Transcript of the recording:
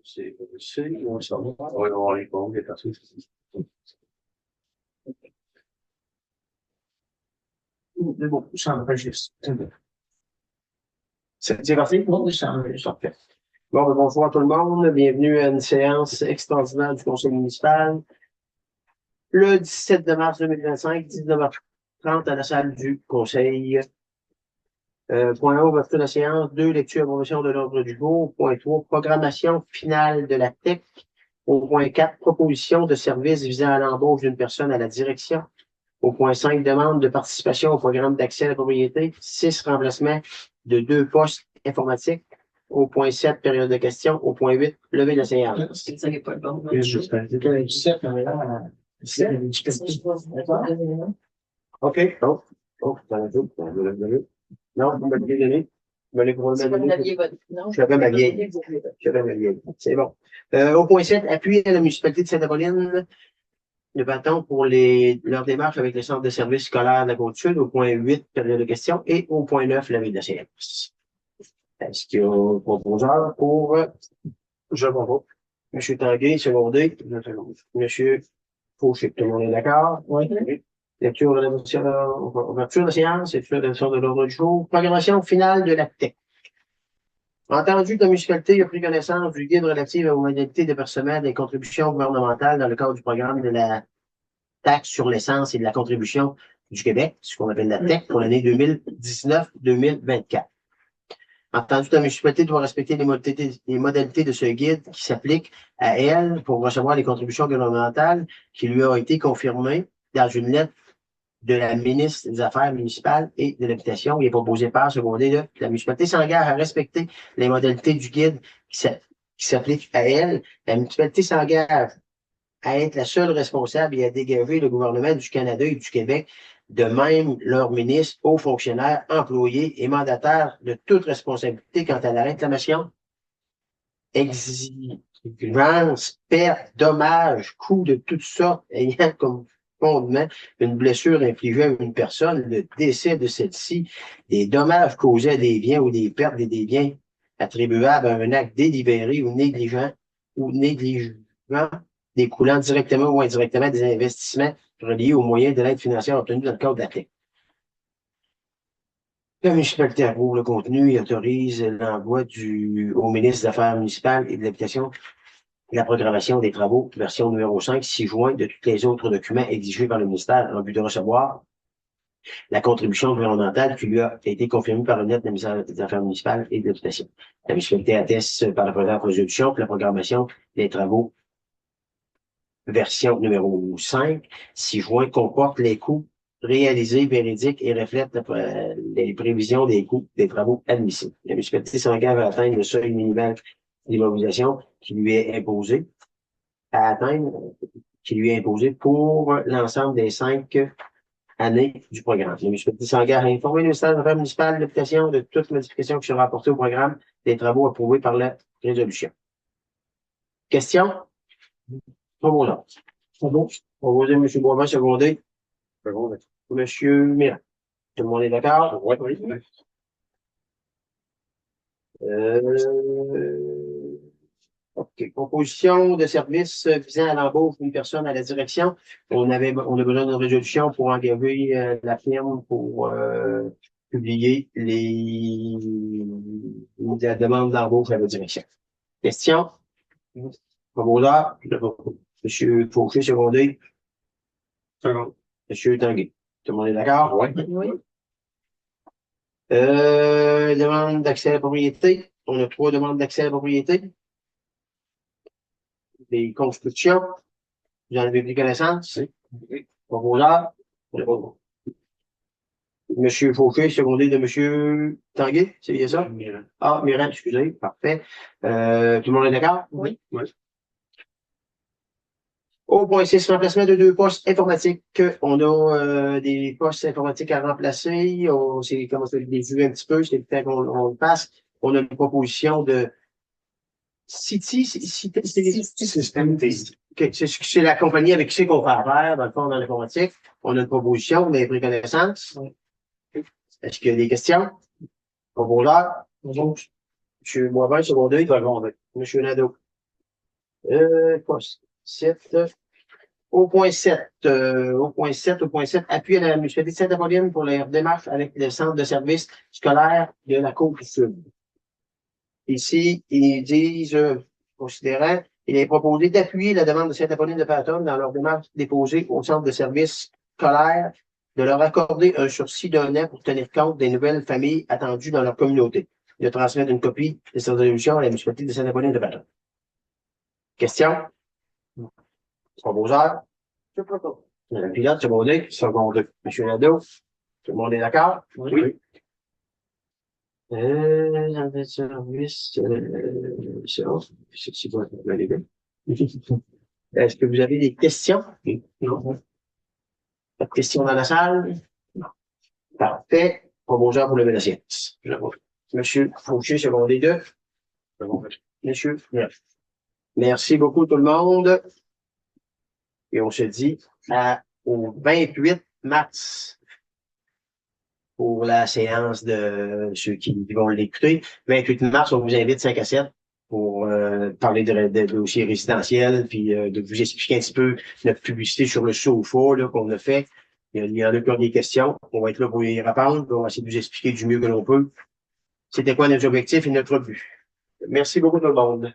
C'est on s'en va. On va voir les comptes, les personnes. Mais bon, ça enregistre. C'est parti? Oui, ça enregistre. Parfait. Bon, bonsoir tout le monde. Bienvenue à une séance extraordinaire du Conseil municipal. Le 17 de mars 2025, 19h30 à la salle du Conseil. Point 1, ouverture de la séance. 2, lecture et promotion de l'ordre du jour. Point 3, programmation finale de la TEC. Au point 4, proposition de service visant à l'embauche d'une personne à la direction. Au point 5, demande de participation au programme d'accès à la propriété. 6, remplacement de 2 postes informatiques. Au point 7, période de questions. Au point 8, levée de la séance. Ça n'est pas le bon. OK. Oh, t'en as tout. Non, vous m'avez donné. J'avais ma vieille. C'est bon. Au point 7, appui à la municipalité de Sainte-Apolline de bâton pour leur démarche avec le centre de services scolaires de la Côte-Sud. Au point 8, période de questions. Et au point 9, la ville de séance. Est-ce qu'il y a un proposeur pour, je vois pas. Monsieur Tanguay, secondé. Monsieur Fauché, tout le monde est d'accord? Oui. Lecture de ouverture de séance, lecture de l'ordre du jour. Programmation finale de la TEC. Entendu que la municipalité a pris connaissance du guide relatif aux modalités de versement des contributions gouvernementales dans le cadre du programme de la taxe sur l'essence et de la contribution du Québec, ce qu'on appelle la TEC, pour l'année 2019-2024. Entendu que la municipalité doit respecter les modalités de ce guide qui s'appliquent à elle pour recevoir les contributions gouvernementales qui lui ont été confirmées dans une lettre de la ministre des Affaires municipales et de l'Habitation. Il est proposé par secondé de la municipalité s'engage à respecter les modalités du guide qui s'appliquent à elle. La municipalité s'engage à être la seule responsable et à dégager le gouvernement du Canada et du Québec, de même leurs ministres, hauts fonctionnaires, employés et mandataires de toute responsabilité quant à la réclamation, exigence, perte, dommages, coûts de toutes sortes ayant comme fondement une blessure infligée à une personne, le décès de celle-ci, des dommages causés à des biens ou des pertes des biens attribuables à un acte délibéré ou négligent découlant directement ou indirectement des investissements reliés aux moyens de l'aide financière obtenue dans le cadre de la TEC. La municipalité approuve le contenu et autorise l'envoi au ministre des Affaires municipales et de l'Habitation la programmation des travaux, version numéro 5, 6 juin, de tous les autres documents exigés par le ministère en vue de recevoir la contribution gouvernementale qui lui a été confirmée par le net de ministère des Affaires municipales et de l'Habitation. La municipalité atteste par la présente résolution que la programmation des travaux version numéro 5, 6 juin, comporte les coûts réalisés, véridiques et reflète les prévisions des coûts des travaux admissibles. La municipalité s'engage à atteindre le seuil minimal d'immobilisation qui lui est imposé, pour l'ensemble des 5 années du programme. La municipalité s'engage à informer le ministère de l'Affaires municipales de l'Habitation de toute modification qui sera apportée au programme des travaux approuvés par la résolution. Question? Proposons. Proposé M. Boivin, secondé. M. Mirand. Tout le monde est d'accord? Oui. OK. Proposition de service visant à l'embauche d'une personne à la direction. On a besoin d'une résolution pour engager la firme pour publier la demande d'embauche à la direction. Question? Proposeur? M. Fauché, secondé. M. Tanguay. Tout le monde est d'accord? Oui. Demande d'accès à la propriété. On a 3 demandes d'accès à la propriété. Des constructions. Vous en avez pris connaissance? Oui. Proposeur. Monsieur Fauché, secondé de Monsieur Tanguay, c'est bien ça? Mirand. Ah, Mirand, excusez. Parfait. Tout le monde est d'accord? Oui. Au point 6, remplacement de 2 postes informatiques. On a des postes informatiques à remplacer. C'est comme ça, je l'ai vu un petit peu, c'est le temps qu'on le passe. On a une proposition de City, Système TI. c'est la compagnie avec qui qu'on fait affaire, dans le fond, dans l'informatique. On a une proposition, vous avez pris connaissance. Est-ce qu'il y a des questions? Proposeur? M. Boisvert, secondé. Secondé. M. Nadeau. Poste 7. Au point 7, appui à la municipalité de Sainte-Apolline pour les démarches avec le centre de services scolaires de la Côte-du-Sud. Ici, ils disent, considérant, il est proposé d'appuyer la demande de Sainte-Apolline de Patton dans leur démarche déposée au centre de services scolaires de leur accorder un sursis d'un an pour tenir compte des nouvelles familles attendues dans leur communauté. De transmettre une copie de cette résolution à la municipalité de Sainte-Apolline de Patton. Question? Proposeur? Madame Pilote, secondé. Secondé. M. Nadeau? Tout le monde est d'accord? Oui. Dans le service, c'est bon. C'est bon, est-ce que vous avez des questions? Non. Pas de questions dans la salle? Non. Parfait. Proposeur pour lever la séance. Monsieur Fauché, secondé 2. Monsieur? Merci beaucoup tout le monde. Et on se dit au 28 mars pour la séance de ceux qui vont l'écouter. 28 mars, on vous invite 5 à 7 pour parler de dossiers résidentiels, puis de vous expliquer un petit peu notre publicité sur le sofa là, qu'on a fait. Il y en a qui ont des questions. On va être là pour y répondre. On va essayer de vous expliquer du mieux que l'on peut. C'était quoi notre objectif et notre but. Merci beaucoup tout le monde.